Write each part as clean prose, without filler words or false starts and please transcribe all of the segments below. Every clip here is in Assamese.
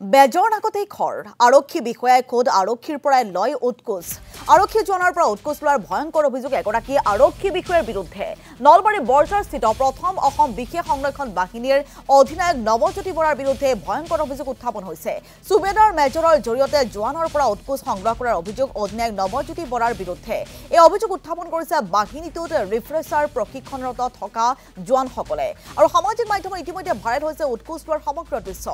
বেজৰ নাকতেই খৰ আৰক্ষী বিষয়াই খোদ আৰক্ষীৰ পৰাই লয় উৎকোচ আৰক্ষী জনৰ পৰা উৎকোচ লোৱাৰ ভয়ংকৰ অভিযোগ এগৰাকী আৰক্ষী বিষয়াৰ বিৰুদ্ধে নলবাৰী বৰঝাৰস্থিত প্ৰথম অসম বিশেষ সংৰক্ষণ বাহিনীৰ অধিনায়ক নৱজ্যোতি বৰাৰ বিৰুদ্ধে ভয়ংকৰ অভিযোগ উত্থাপন হৈছে সুবেদাৰ মেজৰৰ জৰিয়তে জোৱানৰ পৰা উৎকোচ সংগ্ৰহ কৰাৰ অভিযোগ অধিনায়ক নৱজ্যোতি বৰাৰ বিৰুদ্ধে এই অভিযোগ উত্থাপন কৰিছে বাহিনীটোত ৰিফ্ৰেছাৰ প্ৰশিক্ষণৰত থকা জোৱানসকলে আৰু সামাজিক মাধ্যমত ইতিমধ্যে ভাইৰেল হৈছে উৎকোচ লোৱাৰ সমগ্ৰ দৃশ্য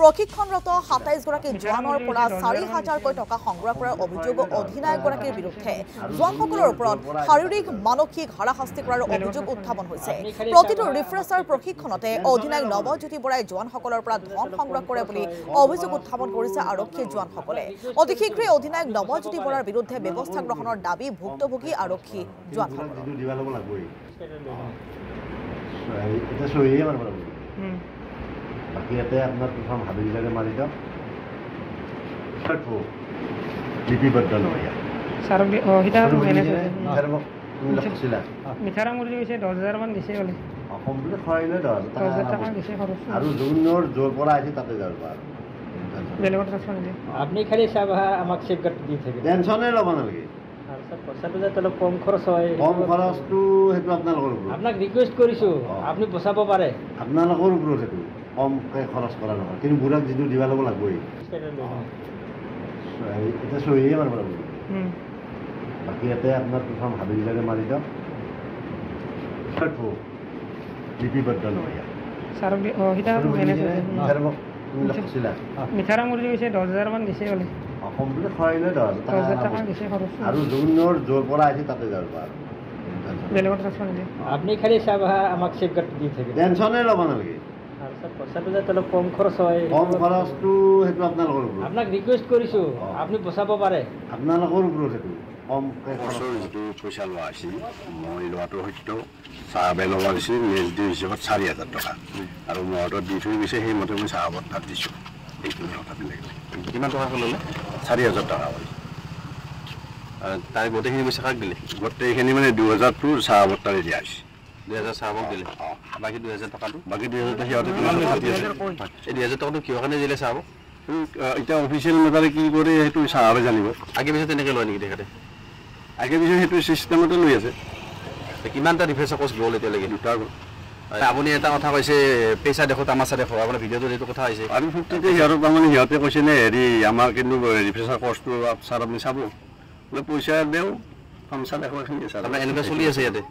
প্ৰশিক্ষণৰত 27 গৰাকী জোৱানৰ পৰা 4000 কোটি টকা সংগ্ৰহ কৰাৰ অভিযোগ অধিনায়কগৰাকীৰ বিৰুদ্ধে জোৱানসকলৰ ওপৰত শাৰীৰিক মানসিক হাৰাশাস্তি কৰাৰ অভিযোগ উত্থাপন হৈছে প্ৰতিটো ৰিফ্ৰেছাৰ প্ৰশিক্ষণতে অধিনায়ক নৱজ্যোতি বৰাই জোৱানসকলৰ পৰা ধন সংগ্ৰহ কৰে বুলি অভিযোগ উত্থাপন কৰিছে আৰক্ষী জোৱানসকলে অতি শীঘ্ৰে অধিনায়ক নৱজ্যোতি বৰাৰ বিৰুদ্ধে ব্যৱস্থা গ্ৰহণৰ দাবী ভুক্তভোগী আৰক্ষী জোৱানসকলৰ বাকি ইয়াতে আপনাৰ প্ৰথম হাবিলদাৰে মাৰি দাও লিপিবদ্ধ নয় স্যাৰ হিটা মেনেজ মিঠাৰা মুৰগি গৈছে 10000 মান দিছে বলে কমপ্লিট খৰাইলে 10000 টাকা দিছে খৰচ আৰু জুনিয়ৰ জোৰ পৰা আছে তাতে যাব আৰু বেলেগত ট্ৰান্সফাৰ দিলে আপনি খালি সব আমাক সেফগাৰ্ড দি থাকে টেনশনে লব নালাগে আৰু স্যাৰ পইচাটো যাতে অলপ কম খৰচ হয় কম খৰচটো হেতু আপোনালোকৰ ওপৰত আপোনাক ৰিকুৱেষ্ট কৰিছো আপুনি বচাব পাৰে আপোনালোকৰ ওপৰত হেতু কমকৈ খৰচ কৰা নহয় কিন্তু বুঢ়াক যিটো দিব ল'ব লাগবই এতিয়া চহিয়ে মাৰিব লাগিব বাকী ইয়াতে আপোনাৰ প্ৰথম হাবিলদাৰে মাৰি দাও লিপিবদ্ধ নহয় স্যাৰ হিটা মেনেজ মিঠাৰা মুৰগি গৈছে 10000 মান দিছে বলে কমপ্লিট খৰাইলে 10000 টাকা দিছে খৰচ আৰু জুনিয়ৰ জোৰ পৰা আছে তাতে যাব আৰু বেলেগত ট্ৰান্সফাৰ দিলে আপনি খালি সব আমাক সেফগাৰ্ড দি থাকে টেনশনে ল'ব নালাগে আৰু স্যাৰ পইচাটো যাতে অলপ কম খৰচ হয় কম খৰচটো সেইটো আপোনালোকৰ ওপৰত আপোনাক ৰিকুৱেষ্ট কৰিছো আপুনি বচাব পাৰে আপোনালোকৰ ওপৰত সেইটো কমকৈ খৰচৰ যিটো পইচা লোৱা আছিল মই লোৱাটো হয়তো চাহাবে ল'ব দিছিল নেক্সট ডে হিচাপত 4000 টকা আৰু মই অৰ্ডাৰ দি থৈ গৈছে সেইমতে মই চাহ বট্টাত দিছোঁ এইখিনি কথা লাগিলে কিমান টকা ল'লে 4000 টকা হ'ল তাই গোটেইখিনি পইচা কাক দিলে গোটেইখিনি মানে 2000টো চাহ বট্টাৰে দিয়া হৈছে 2000 চাহাবক দিলে বাকী 2000 টকাটো বাকী 2000 টকা সিহঁতে এই 2000 টকাটো কিহৰ কাৰণে দিলে চাহাবক এতিয়া অফিচিয়েল মেটাৰে কি কৰে সেইটো চাহাবে জানিব আগে পিছত তেনেকৈ লয় নেকি তেখেতে আগে পিছত সেইটো চিষ্টেমতে লৈ আছে কিমানটা ৰিফ্ৰেছাৰ কোৰ্চ গ'ল এতিয়ালৈকে দুটা আপুনি এটা কথা কৈছে পইচা দেখো তামাচা দেখো আপোনাৰ ভিডিঅ'টো এইটো কথা হৈছে আমি ফুৰ্তিতে সিহঁতক তাৰমানে সিহঁতে কৈছে নে হেৰি আমাৰ কিন্তু ৰিফ্ৰেছাৰ কোৰ্চটো ছাৰ আপুনি চাব বোলে পইচা দেওঁ তামাচা দেখো এইখিনি ছাৰ আপোনাৰ এনেকুৱা চলি আছে ইয়াতে